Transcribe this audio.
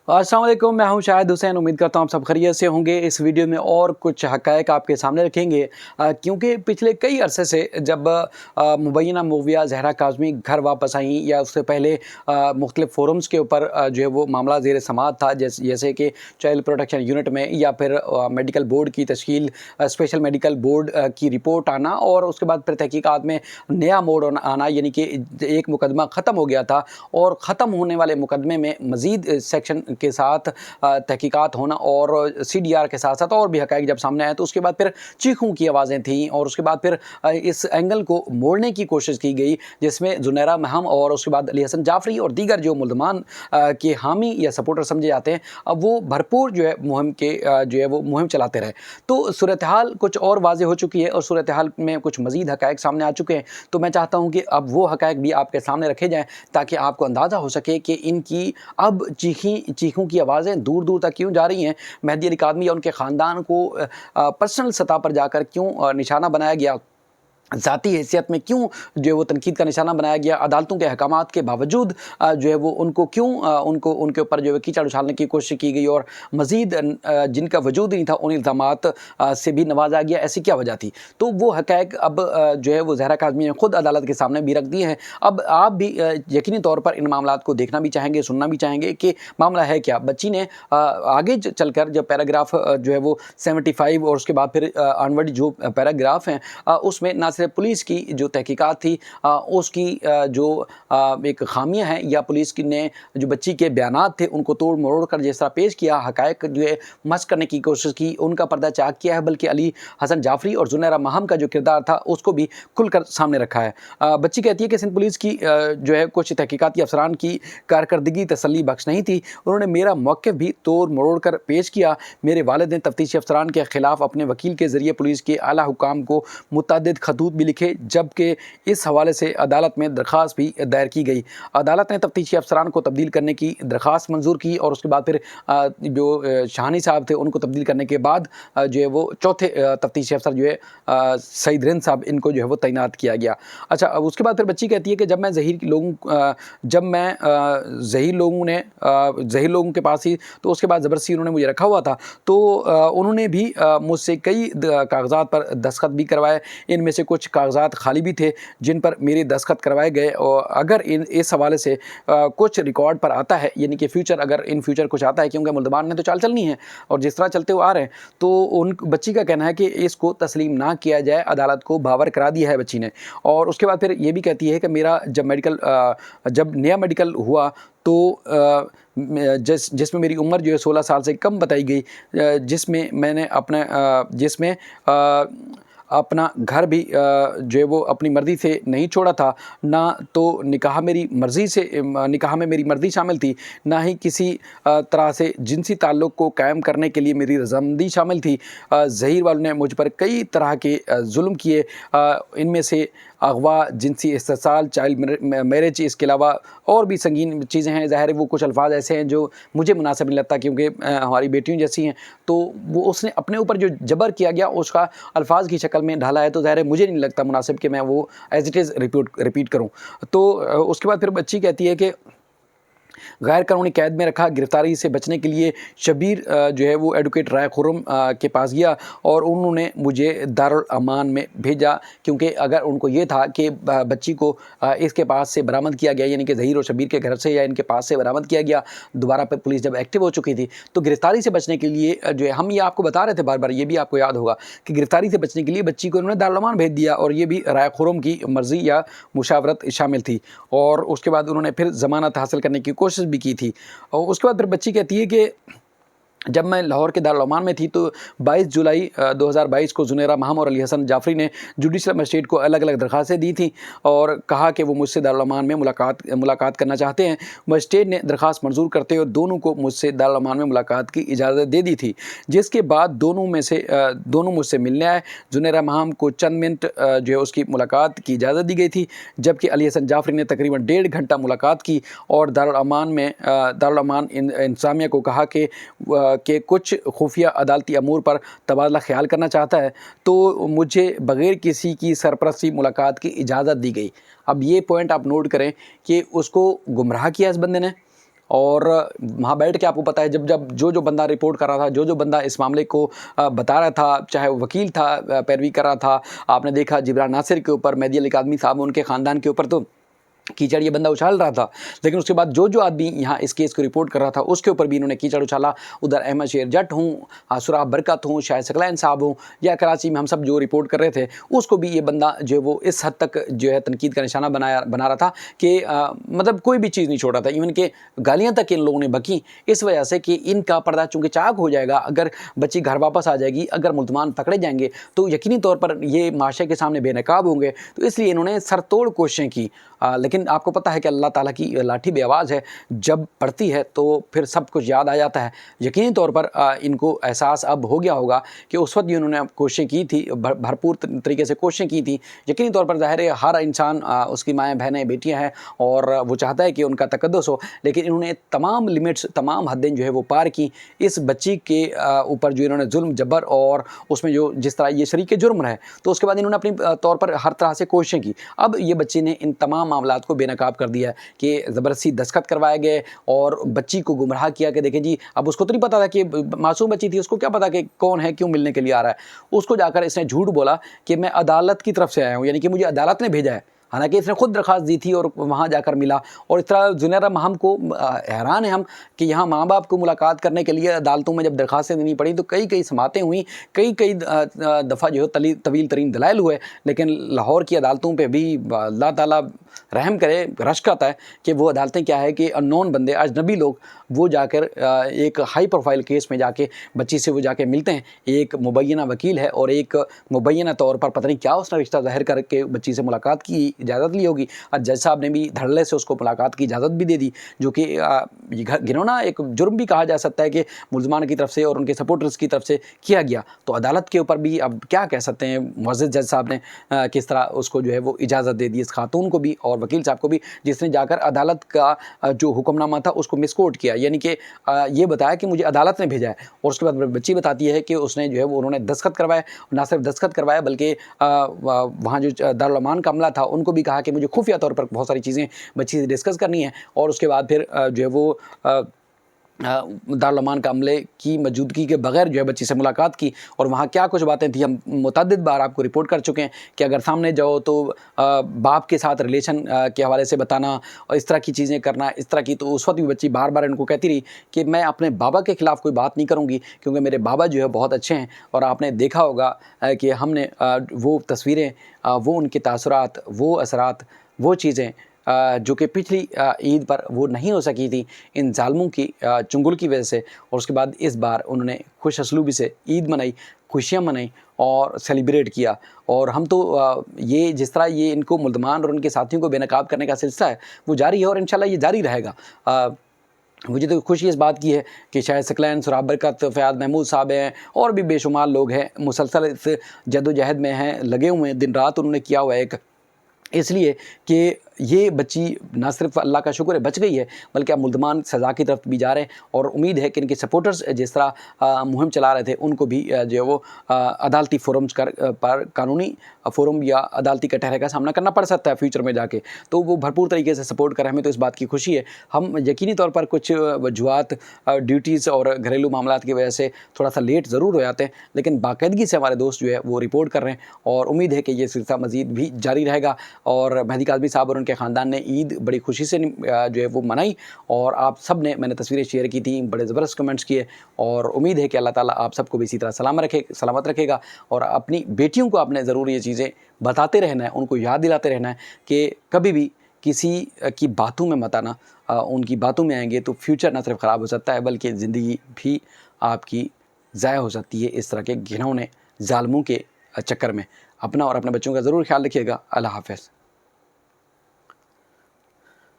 अस्सलाम वालेकुम, मैं हूं शाहिद हुसैन। उम्मीद करता हूं आप सब खैरियत से होंगे। इस वीडियो में और कुछ हक़ाइक़ आपके सामने रखेंगे क्योंकि पिछले कई अरसे से जब मुबैना मूविया ज़हरा काज़मी घर वापस आईं या उससे पहले मुख्तलिफ़ फ़ोरम्स के ऊपर जो है वो मामला ज़ेर समाअत था, जैसे कि चाइल्ड प्रोटेक्शन यूनिट में या फिर मेडिकल बोर्ड की तश्कील, स्पेशल मेडिकल बोर्ड की रिपोर्ट आना और उसके बाद फिर तहकीकात में नया मोड़ आना, यानी कि एक मुकदमा ख़त्म हो गया था और ख़त्म होने वाले मुकदमे में मज़ीद सेक्शन के साथ तहकीकात होना और CDR के साथ साथ और भी हक़ाइक़ जब सामने आए तो उसके बाद फिर चीखों की आवाज़ें थीं और उसके बाद फिर इस एंगल को मोड़ने की कोशिश की गई, जिसमें ज़ुनैरा महम और उसके बाद अली हसन जाफ़री और दीगर जो मुल्ज़मान के हामी या सपोर्टर समझे जाते हैं, अब वो भरपूर जो है मुहिम के जो है वो मुहिम चलाते रहे। तो सूरत हाल कुछ और वाज़ेह हो चुकी है और सूरत हाल में कुछ मज़ीद हक़ाइक़ सामने आ चुके हैं। तो मैं चाहता हूँ कि अब वो हक़ाइक़ भी आपके सामने रखे जाएँ ताकि आपको अंदाज़ा हो सके कि इनकी अब चीखों की आवाज़ें दूर दूर तक क्यों जा रही हैं। मेहदी अली काज़मी या उनके ख़ानदान को पर्सनल सतह पर जाकर क्यों निशाना बनाया गया, ज़ाती हैसियत में क्यों जो है वो तनकीद का निशाना बनाया गया, अदालतों के अहकामात के बावजूद जो है वो उनको क्यों उनको उनके ऊपर जो है कीचड़ उछालने की कोशिश की गई और मज़ीद जिनका वजूद नहीं था उन इल्ज़ामात से भी नवाजा गया। ऐसी क्या वजह थी? तो वो हक़ाइक़ अब जो है वो ज़हरा काज़मी ने ख़ुद अदालत के सामने भी रख दिए हैं। अब आप भी यकीनी तौर पर इन मामलात को देखना भी चाहेंगे, सुनना भी चाहेंगे कि मामला है क्या। बच्ची ने आगे चलकर जब पैराग्राफ जो है वो 75 और उसके बाद फिर ऑनवर्ड जो पैराग्राफ हैं उसमें ना सिर्फ पुलिस की जो तहकीकात थी उसकी जो एक खामियां हैं या पुलिस की ने जो बच्ची के बयानात थे उनको तोड़ मरोड़ कर जिस तरह पेश किया, हक़ाइक़ जो है मस्क करने की कोशिश की, उनका पर्दा चाक किया है, बल्कि अली हसन जाफ़री और ज़ुनैरा महम का जो किरदार था उसको भी खुलकर सामने रखा है। बच्ची कहती है कि सिंध पुलिस की जो है कुछ तहकीकाती अफसरान की कारकर्दगी तसल्ली बख्श नहीं थी, उन्होंने मेरा मौक़िफ़ भी तोड़ मरोड़ कर पेश किया। मेरे वालिद ने तफ्तीशी अफसरान के ख़िलाफ़ अपने वकील के ज़रिए पुलिस के आला हुकाम को मुतअद्दिद खतूत भी लिखे, जबकि इस हवाले से अदालत में दरख्वास्त भी दायर की गई। अदालत ने तफ्तीशी अफसरान को तब्दील करने की दरख्वास्त मंजूर की और उसके बाद फिर जो शाहानी साहब थे उनको तब्दील करने के बाद जो है वो चौथे तफ्तीशी अफसर जो है सईद रिंद साहब, इनको जो है वो तैनात किया गया। अच्छा, अब उसके बाद फिर बच्ची कहती है कि जब मैं ज़हीर लोगों के पास ही तो उसके बाद ज़बरदस्ती उन्होंने मुझे रखा हुआ था, तो उन्होंने भी मुझसे कई कागज़ात पर दस्तखत भी करवाए। इनमें से कुछ कागज़ात खाली भी थे जिन पर मेरे दस्तखत करवाए गए और अगर इस हवाले से कुछ रिकॉर्ड पर आता है, यानी कि अगर इन फ्यूचर कुछ आता है, क्योंकि मुल्ज़मान ने तो चाल चलनी है और जिस तरह चलते हुए आ रहे हैं, तो उन बच्ची का कहना है कि इसको तस्लीम ना किया जाए। अदालत को बावर करा दिया है बच्ची ने। और उसके बाद फिर ये भी कहती है कि मेरा जब नया मेडिकल हुआ तो जिसमें मेरी उम्र जो है 16 साल से कम बताई गई, जिसमें अपना घर भी जो है वो अपनी मर्ज़ी से नहीं छोड़ा था, ना तो निकाह में मेरी मर्ज़ी शामिल थी, ना ही किसी तरह से जिनसी ताल्लुक़ को कायम करने के लिए मेरी रज़ामंदी शामिल थी। ज़हीर वालों ने मुझ पर कई तरह के जुल्म किए, इनमें से अगवा, जिनसी इस्तेसाल, चाइल्ड मैरिज, इसके अलावा और भी संगीन चीज़ें हैं। ज़ाहिर है वो कुछ अल्फाज ऐसे हैं जो मुझे मुनासिब नहीं लगता, क्योंकि हमारी बेटियों जैसी हैं, तो वो उसने अपने ऊपर जो जबर किया गया उसका अल्फाज की शक्ल में ढाला है, तो ज़ाहिर है मुझे नहीं लगता मुनासिब कि मैं वो एज़ इट इज़ रिपीट करूँ। तो उसके बाद फिर बच्ची कहती है कि गैर कानूनी कैद में रखा, गिरफ्तारी से बचने के लिए शबीर जो है वो एडवोकेट राय खुर्रम के पास गया और उन्होंने मुझे दारुल अमान में भेजा, क्योंकि अगर उनको ये था कि बच्ची को इसके पास से बरामद किया गया, यानी कि ज़हीर और शबीर के घर से या इनके पास से बरामद किया गया, दोबारा पर पुलिस जब एक्टिव हो चुकी थी, तो गिरफ्तारी से बचने के लिए जो है हम ये आपको बता रहे थे बार बार, ये भी आपको याद होगा कि गिरफ्तारी से बचने के लिए बच्ची को उन्होंने दारुल अमान भेज दिया और ये भी राय खुर्रम की मर्ज़ी या मुशावरत शामिल थी। और उसके बाद उन्होंने फिर ज़मानत हासिल करने की कोशिश भी की थी। और उसके बाद फिर बच्ची कहती है कि जब मैं लाहौर के दारुल अमान में थी तो 22 जुलाई 2022 को ज़ुनैरा महम और अली हसन जाफ़री ने जुडिशल मजिस्ट्रेट को अलग अलग दरख्वास्तें दी थी और कहा कि वो मुझसे दारुल अमान में मुलाकात करना चाहते हैं। मजिस्ट्रेट ने दरख्वास्त मंजूर करते हुए दोनों को मुझसे दारुल अमान में मुलाकात की इजाज़त दे दी थी, जिसके बाद दोनों मुझसे मिलने आए। ज़ुनैरा महम को चंद मिनट जो है उसकी मुलाकात की इजाज़त दी गई थी, जबकि अली हसन जाफ़री ने तकरीबन 1.5 घंटा मुलाकात की और दारुल अमान इंतज़ामिया को कहा कि कुछ खुफिया अदालती अमूर पर तबादला ख्याल करना चाहता है, तो मुझे बग़ैर किसी की सरपरस्ती मुलाकात की इजाज़त दी गई। अब ये पॉइंट आप नोट करें कि उसको गुमराह किया इस बंदे ने, اور वहाँ बैठ के आपको पता है जब जो बंदा रिपोर्ट कर रहा था, जो बंदा इस मामले को बता रहा था, चाहे वो वकील था, पैरवी कर रहा था, आपने देखा जिब्रान नासिर के ऊपर, मेहदी अली काज़मी साहब, उनके ख़ानदान के ऊपर तो कीचड़ ये बंदा उछाल रहा था। लेकिन उसके बाद जो आदमी यहाँ इस केस को रिपोर्ट कर रहा था उसके ऊपर भी इन्होंने कीचड़ उछाला। उधर अहमद शेर जट हूँ, सुराब बरकत हूँ, शाहिद सकलैन साहब हूँ, या कराची में हम सब जो रिपोर्ट कर रहे थे उसको भी ये बंदा जो वो इस हद तक जो है तनकीद का निशाना बना रहा था कि मतलब कोई भी चीज़ नहीं छोड़ रहा था। इवन के गालियाँ तक इन लोगों ने बकी इस वजह से कि इनका पर्दा चूँकि चाक हो जाएगा, अगर बच्ची घर वापस आ जाएगी, अगर मुल्ज़मान पकड़े जाएंगे तो यकीनी तौर पर ये माशरे के सामने बेनकाब होंगे। तो इसलिए इन्होंने सरतोड़ कोशिशें की। लेकिन आपको पता है कि अल्लाह ताला की लाठी बेआवाज़ है, जब पड़ती है तो फिर सब कुछ याद आ जाता है। यकीनी तौर पर इनको एहसास अब हो गया होगा कि उस वक्त इन्होंने कोशिशें की थी, भरपूर तरीके से कोशिशें की थी। यकीनी तौर पर ज़ाहिर है हर इंसान उसकी माएँ बहनें बेटियाँ हैं और वो चाहता है कि उनका तकद्दुस हो, लेकिन इन्होंने तमाम लिमिट्स, तमाम हदें जो है वो पार की। इस बच्ची के ऊपर जो इन्होंने जुल्म जबर और उसमें जो जिस तरह ये शरीक जुर्म रहे, तो उसके बाद इन्होंने अपनी तौर पर हर तरह से कोशिशें की। अब ये बच्ची ने इन तमाम मामलात को बेनकाब कर दिया है कि ज़बरदस्ती दस्तखत करवाए गए और बच्ची को गुमराह किया कि देखें जी, अब उसको तो नहीं पता था कि मासूम बच्ची थी, उसको क्या पता कि कौन है, क्यों मिलने के लिए आ रहा है। उसको जाकर इसने झूठ बोला कि मैं अदालत की तरफ से आया हूँ, यानी कि मुझे अदालत ने भेजा है। हालांकि इसने खुद दरख्वास्त दी थी और वहाँ जाकर मिला। और इस तरह जुनैरा महम को हैरान है हम कि यहाँ माँ बाप को मुलाकात करने के लिए अदालतों में जब दरख्वास्तें देनी पड़ी तो कई समातें हुई, कई दफ़ा जो है तवील तरीन दलाइल हुए, लेकिन लाहौर की अदालतों पे भी अल्लाह ताला रहम करे, रश्क आता है कि वो अदालतें क्या है कि अननोन बंदे, अजनबी लोग, वो जाकर एक हाई प्रोफाइल केस में जाके बच्ची से वो जाके मिलते हैं। एक मुबैना वकील है और एक मुबैना तौर पर पता नहीं क्या उसने रिश्ता ज़ाहिर करके बच्ची से मुलाकात की इजाज़त ली होगी, और जज साहब ने भी धड़ल्ले से उसको मुलाकात की इजाज़त भी दे दी, जो कि घिनौना एक जुर्म भी कहा जा सकता है कि मुल्ज़मान की तरफ से और उनके सपोर्टर्स की तरफ से किया गया। तो अदालत के ऊपर भी अब क्या कह सकते हैं, मुअज़्ज़ज़ जज साहब ने किस तरह उसको जो है वो इजाज़त दे दी, इस खातून को भी और वकील साहब को भी, जिसने जाकर अदालत का जो हुक्मनामा था उसको मिसकोट किया, यानी कि ये बताया कि मुझे अदालत ने भेजा है। और उसके बाद बच्ची बताती है कि उसने जो है वो उन्होंने दस्तखत करवाए, ना सिर्फ दस्तखत करवाया बल्कि वहाँ जो दारुल अमान का अमला था उनको भी कहा कि मुझे खुफिया तौर पर बहुत सारी चीज़ें बच्ची से डिस्कस करनी है। और उसके बाद फिर जो है वो दारुल अमान का अमले की मौजूदगी के बगैर जो है बच्ची से मुलाकात की। और वहाँ क्या कुछ बातें थी हम मुतअद्दिद बार आपको रिपोर्ट कर चुके हैं कि अगर सामने जाओ तो बाप के साथ रिलेशन के हवाले से बताना और इस तरह की चीज़ें करना, इस तरह की। तो उस वक्त भी बच्ची बार बार इनको कहती रही कि मैं अपने बाबा के ख़िलाफ़ कोई बात नहीं करूँगी क्योंकि मेरे बाबा जो है बहुत अच्छे हैं। और आपने देखा होगा कि हमने वो तस्वीरें, वो उनके तासुरात, वो असरात, वो चीज़ें जो कि पिछली ईद पर वो नहीं हो सकी थी इन ज़ालिमों की चुंगल की वजह से। और उसके बाद इस बार उन्होंने खुश असलूबी से ईद मनाई, खुशियाँ मनाई और सेलिब्रेट किया। और हम तो ये जिस तरह ये इनको मुल्ज़मान और उनके साथियों को बेनकाब करने का सिलसिला है वो जारी है और इंशाल्लाह ये जारी रहेगा। मुझे तो खुशी इस बात की है कि शाहिद सकलैन, सुराब बरकत, फ़याज़ महमूद साहब हैं और भी बेशुमार लोग हैं, मुसलसल इस जद्दोजहद में हैं, लगे हुए हैं, दिन रात उन्होंने किया हुआ है एक, इसलिए कि ये बच्ची ना सिर्फ अल्लाह का शुक्र है बच गई है बल्कि अब मुल्ज़मान सज़ा की तरफ भी जा रहे हैं। और उम्मीद है कि इनके सपोर्टर्स जिस तरह मुहिम चला रहे थे उनको भी जो है वो अदालती फोरम्स पर कानूनी फोरम या अदालती कटहरे का सामना करना पड़ सकता है फ्यूचर में जाके। तो वो भरपूर तरीके से सपोर्ट कर रहे हैं, हमें तो इस बात की खुशी है। हम यकीनी तौर पर कुछ वजूहात, ड्यूटीज़ और घरेलू मामलात की वजह से थोड़ा सा लेट ज़रूर हो जाते हैं, लेकिन बाकायदगी से हमारे दोस्त जो है वो रिपोर्ट कर रहे हैं और उम्मीद है कि ये सिलसिला मज़ीद भी जारी रहेगा। और मेहदी काज़मी साहब और उनके ख़ानदान ने ईद बड़ी खुशी से जो है वो मनाई और आप सब ने, मैंने तस्वीरें शेयर की थी, बड़े ज़बरदस्त कमेंट्स किए। और उम्मीद है कि अल्लाह ताला आप सबको भी इसी तरह सलामत रखेगा। और अपनी बेटियों को आपने ज़रूर ये चीज़ें बताते रहना है, उनको याद दिलाते रहना है कि कभी भी किसी की बातों में मत आना। उनकी बातों में आएंगे तो फ्यूचर ना सिर्फ ख़राब हो सकता है बल्कि ज़िंदगी भी आपकी ज़ाया हो सकती है इस तरह के घिनौने ज़ालिमों के चक्कर में। अपना और अपने बच्चों का ज़रूर ख्याल रखिएगा। अल्लाह हाफ़िज़।